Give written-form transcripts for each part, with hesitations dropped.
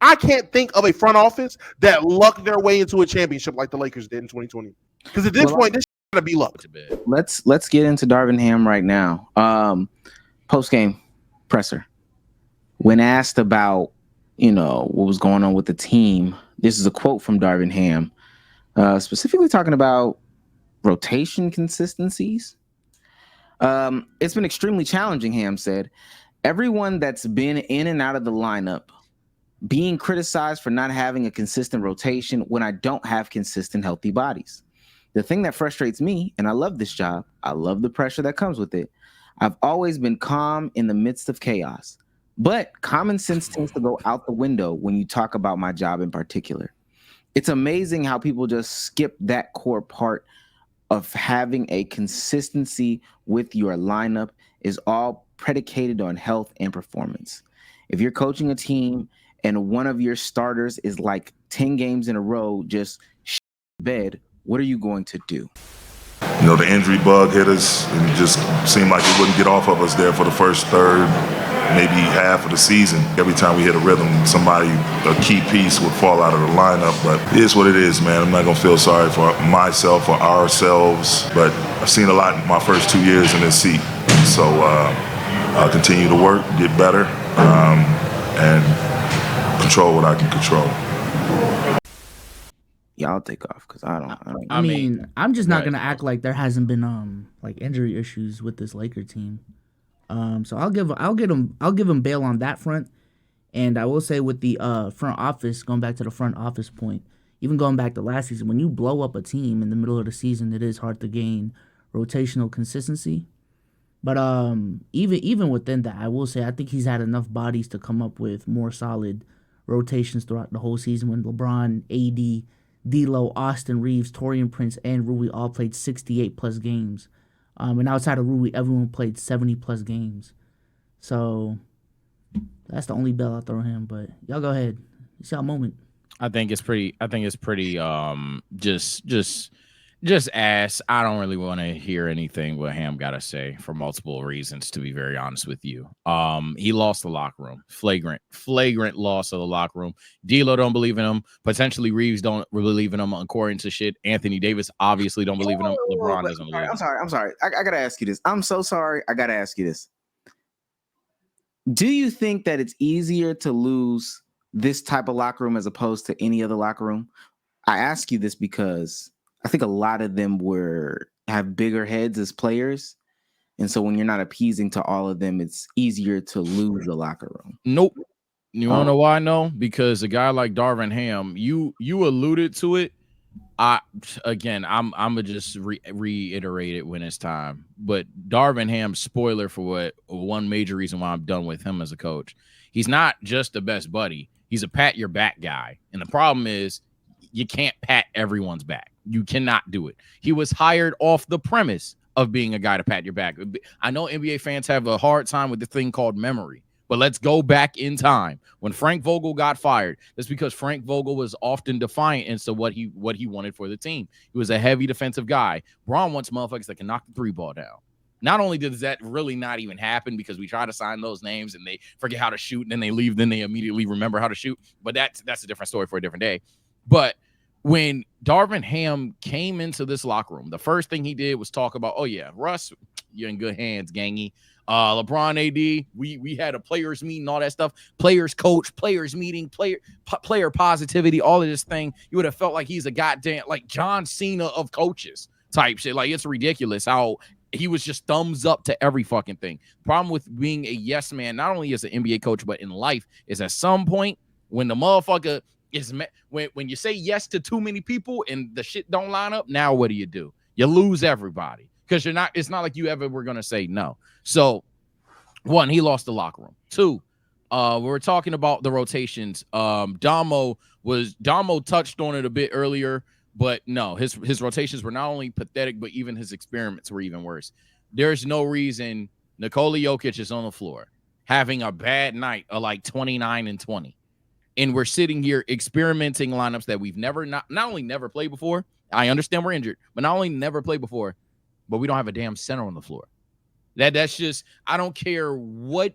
I can't think of a front office that lucked their way into a championship like the Lakers did in 2020. Because at this point, this gotta be luck. Let's get into Darvin Ham right now. Post game presser. When asked about what was going on with the team, this is a quote from Darvin Ham, specifically talking about rotation consistencies. It's been extremely challenging, Ham said. Everyone that's been in and out of the lineup being criticized for not having a consistent rotation when I don't have consistent healthy bodies. The thing that frustrates me, and I love this job, I love the pressure that comes with it. I've always been calm in the midst of chaos, but common sense tends to go out the window when you talk about my job in particular. It's amazing how people just skip that core part of having a consistency with your lineup is all predicated on health and performance. If you're coaching a team and one of your starters is like 10 games in a row just bed, what are you going to do? The injury bug hit us, and it just seemed like it wouldn't get off of us there for the first third, maybe half of the season. Every time we hit a rhythm, a key piece would fall out of the lineup. But it is what it is, man. I'm not going to feel sorry for myself or ourselves. But I've seen a lot in my first 2 years in this seat. So I'll continue to work, get better, and control what I can control. Yeah, I'll take off because I don't. I mean, I'm just not gonna act like there hasn't been like injury issues with this Laker team. So I'll give him bail on that front. And I will say with the front office, going back to the front office point, even going back to last season, when you blow up a team in the middle of the season, it is hard to gain rotational consistency. But even within that, I will say I think he's had enough bodies to come up with more solid rotations throughout the whole season when LeBron, AD, D'Lo, Austin Reeves, Taurean Prince, and Rui all played 68-plus games. And outside of Rui, everyone played 70-plus games. So that's the only bell I'll throw him. But y'all go ahead. It's y'all moment. I think it's pretty just ass. I don't really want to hear anything what Ham got to say for multiple reasons, to be very honest with you. He lost the locker room. Flagrant loss of the locker room. D'Lo don't believe in him. Potentially Reeves don't believe in him according to shit. Anthony Davis obviously don't believe in him. LeBron doesn't believe in him. I'm sorry. I got to ask you this. I'm so sorry. I got to ask you this. Do you think that it's easier to lose this type of locker room as opposed to any other locker room? I ask you this because I think a lot of them have bigger heads as players. And so when you're not appeasing to all of them, it's easier to lose the locker room. Nope. You want to know why I know? Because a guy like Darvin Ham, you alluded to it. I'm gonna just reiterate it when it's time. But Darvin Ham, spoiler for one major reason why I'm done with him as a coach. He's not just the best buddy. He's a pat your back guy. And the problem is you can't pat everyone's back. You cannot do it. He was hired off the premise of being a guy to pat your back. I know NBA fans have a hard time with the thing called memory, but let's go back in time. When Frank Vogel got fired, that's because Frank Vogel was often defiant as to what he wanted for the team. He was a heavy defensive guy. Braun wants motherfuckers that can knock the three ball down. Not only does that really not even happen because we try to sign those names and they forget how to shoot and then they leave, then they immediately remember how to shoot. But that's a different story for a different day. But when Darvin Ham came into this locker room, the first thing he did was talk about, oh, yeah, Russ, you're in good hands, gangy. LeBron, AD, we had a players meeting, all that stuff. Players coach, players meeting, player positivity, all of this thing. You would have felt like he's a goddamn, like John Cena of coaches type shit. Like, it's ridiculous how he was just thumbs up to every fucking thing. Problem with being a yes man, not only as an NBA coach, but in life, is at some point when the motherfucker is when you say yes to too many people and the shit don't line up, now what do? You lose everybody because it's not like you ever were going to say no. So one, he lost the locker room. Two, we were talking about the rotations. Damo touched on it a bit earlier, but no, his rotations were not only pathetic, but even his experiments were even worse. There's no reason Nikola Jokic is on the floor having a bad night of like 29 and 20. And we're sitting here experimenting lineups that we've not only never played before. I understand we're injured, but not only never played before, but we don't have a damn center on the floor. That's just, I don't care what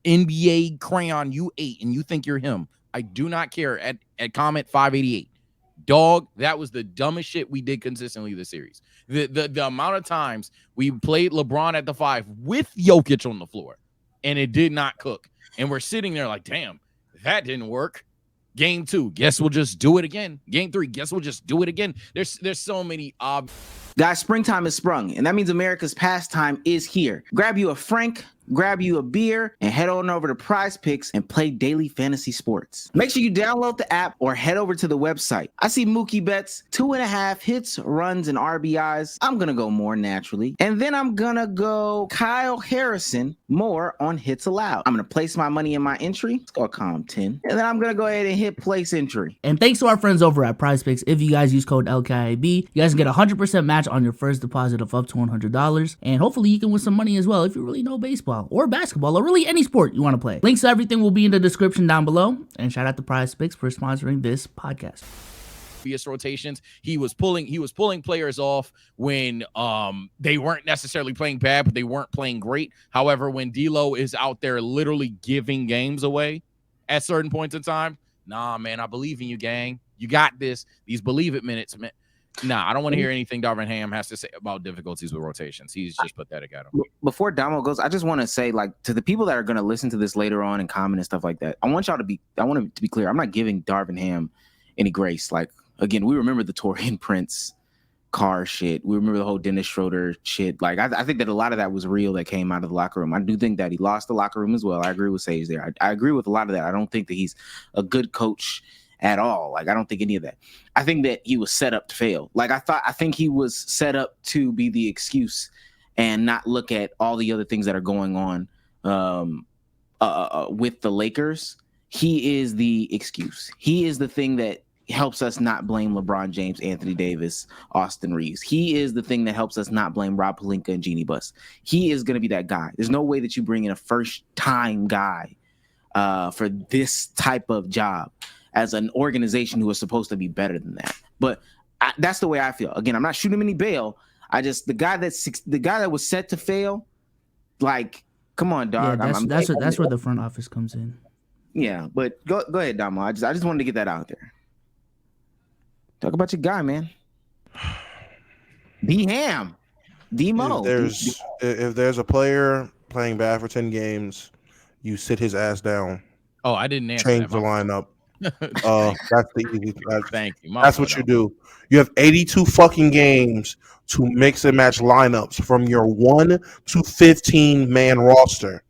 NBA crayon you ate and you think you're him. I do not care. At comment 588. Dog, that was the dumbest shit we did consistently this series. The amount of times we played LeBron at the 5 with Jokic on the floor, and it did not cook. And we're sitting there like, damn, that didn't work. Game 2, guess we'll just do it again. Game 3, guess we'll just do it again. There's so many Guys, springtime is sprung, and that means America's pastime is here. Grab you a Frank, grab you a beer, and head on over to Prize Picks and play daily fantasy sports. Make sure you download the app or head over to the website. I see Mookie Betts, 2.5 hits, runs, and RBIs. I'm going to go more naturally. And then I'm going to go Kyle Harrison, more on hits allowed. I'm going to place my money in my entry. Let's go column 10. And then I'm going to go ahead and hit place entry. And thanks to our friends over at Prize Picks, if you guys use code LKIB, you guys can get a 100% match on your first deposit of up to $100. And hopefully you can win some money as well if you really know baseball or basketball or really any sport you want to play. Links to everything will be in the description down below. And shout out to Prize Picks for sponsoring this podcast. Rotations. He was pulling players off when they weren't necessarily playing bad, but they weren't playing great. However, when D'Lo is out there literally giving games away at certain points in time, nah, man, I believe in you, gang. You got this. These believe it minutes, man. Nah, I don't want to hear anything Darvin Ham has to say about difficulties with rotations. He's just pathetic at them. Before Damo goes, I just want to say, like, to the people that are going to listen to this later on and comment and stuff like that, I want it to be clear. I'm not giving Darvin Ham any grace. Like, again, we remember the Torian Prince car shit. We remember the whole Dennis Schroeder shit. Like, I think that a lot of that was real that came out of the locker room. I do think that he lost the locker room as well. I agree with Sage there. I agree with a lot of that. I don't think that he's a good coach at all. Like, I don't think any of that. I think that he was set up to fail. Like, I think he was set up to be the excuse and not look at all the other things that are going on with the Lakers. He is the excuse. He is the thing that helps us not blame LeBron James, Anthony Davis, Austin Reeves. He is the thing that helps us not blame Rob Pelinka and Jeannie Buss. He is going to be that guy. There's no way that you bring in a first-time guy for this type of job as an organization who is supposed to be better than that. But that's the way I feel. Again, I'm not shooting him any bail. The guy that was set to fail, like, come on, dog. Yeah, that's where the front office comes in. Yeah, but go ahead, Damo. I just wanted to get that out there. Talk about your guy, man. D-Ham. D-Mo. If there's a player playing bad for 10 games, you sit his ass down. Oh, I didn't answer change that. the lineup. That's the easy. Thank you. That's what you do. You have 82 fucking games to mix and match lineups from your 1 to 15 man roster.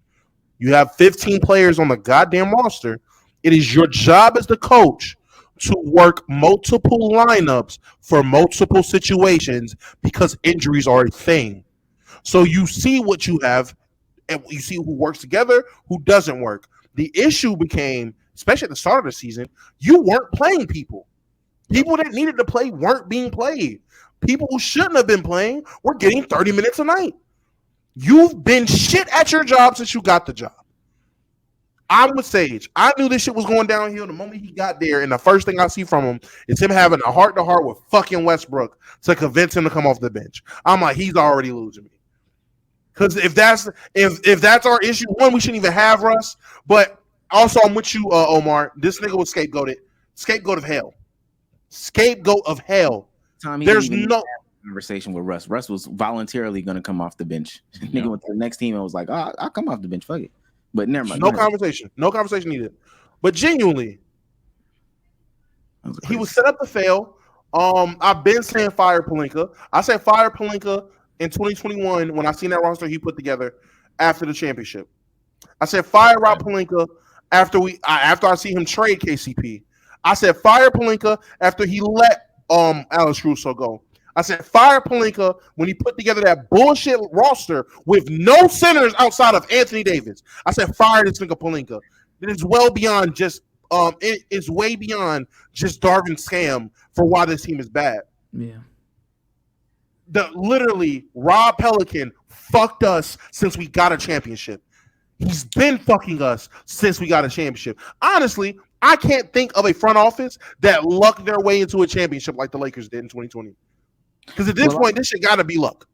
You have 15 players on the goddamn roster. It is your job as the coach to work multiple lineups for multiple situations because injuries are a thing. So you see what you have and you see who works together, who doesn't work. The issue became, especially at the start of the season, you weren't playing people. People that needed to play weren't being played. People who shouldn't have been playing were getting 30 minutes a night. You've been shit at your job since you got the job. I'm with Sage. I knew this shit was going downhill the moment he got there, and the first thing I see from him is him having a heart-to-heart with fucking Westbrook to convince him to come off the bench. I'm like, he's already losing me. Because if that's our issue, one, we shouldn't even have Russ. But also, I'm with you, Omar. This nigga was scapegoated. Scapegoat of hell. Scapegoat of hell. There's no conversation with Russ. Russ was voluntarily going to come off the bench. Nigga went to the next team and was like, "Oh, I'll come off the bench. Fuck it." But never mind. No conversation needed. But genuinely, he was set up to fail. I've been saying fire Pelinka. I said fire Pelinka in 2021 when I seen that roster he put together after the championship. I said fire Rob Pelinka after I see him trade KCP. I said fire Pelinka after he let Alex Russo go. I said fire Pelinka when he put together that bullshit roster with no centers outside of Anthony Davis. I said fire this nigga Pelinka. It is well beyond just it is way beyond just Darvin scam for why this team is bad. Yeah. Literally Rob Pelican fucked us since we got a championship. He's been fucking us since we got a championship. Honestly, I can't think of a front office that lucked their way into a championship like the Lakers did in 2020. Because at this point, this shit got to be luck.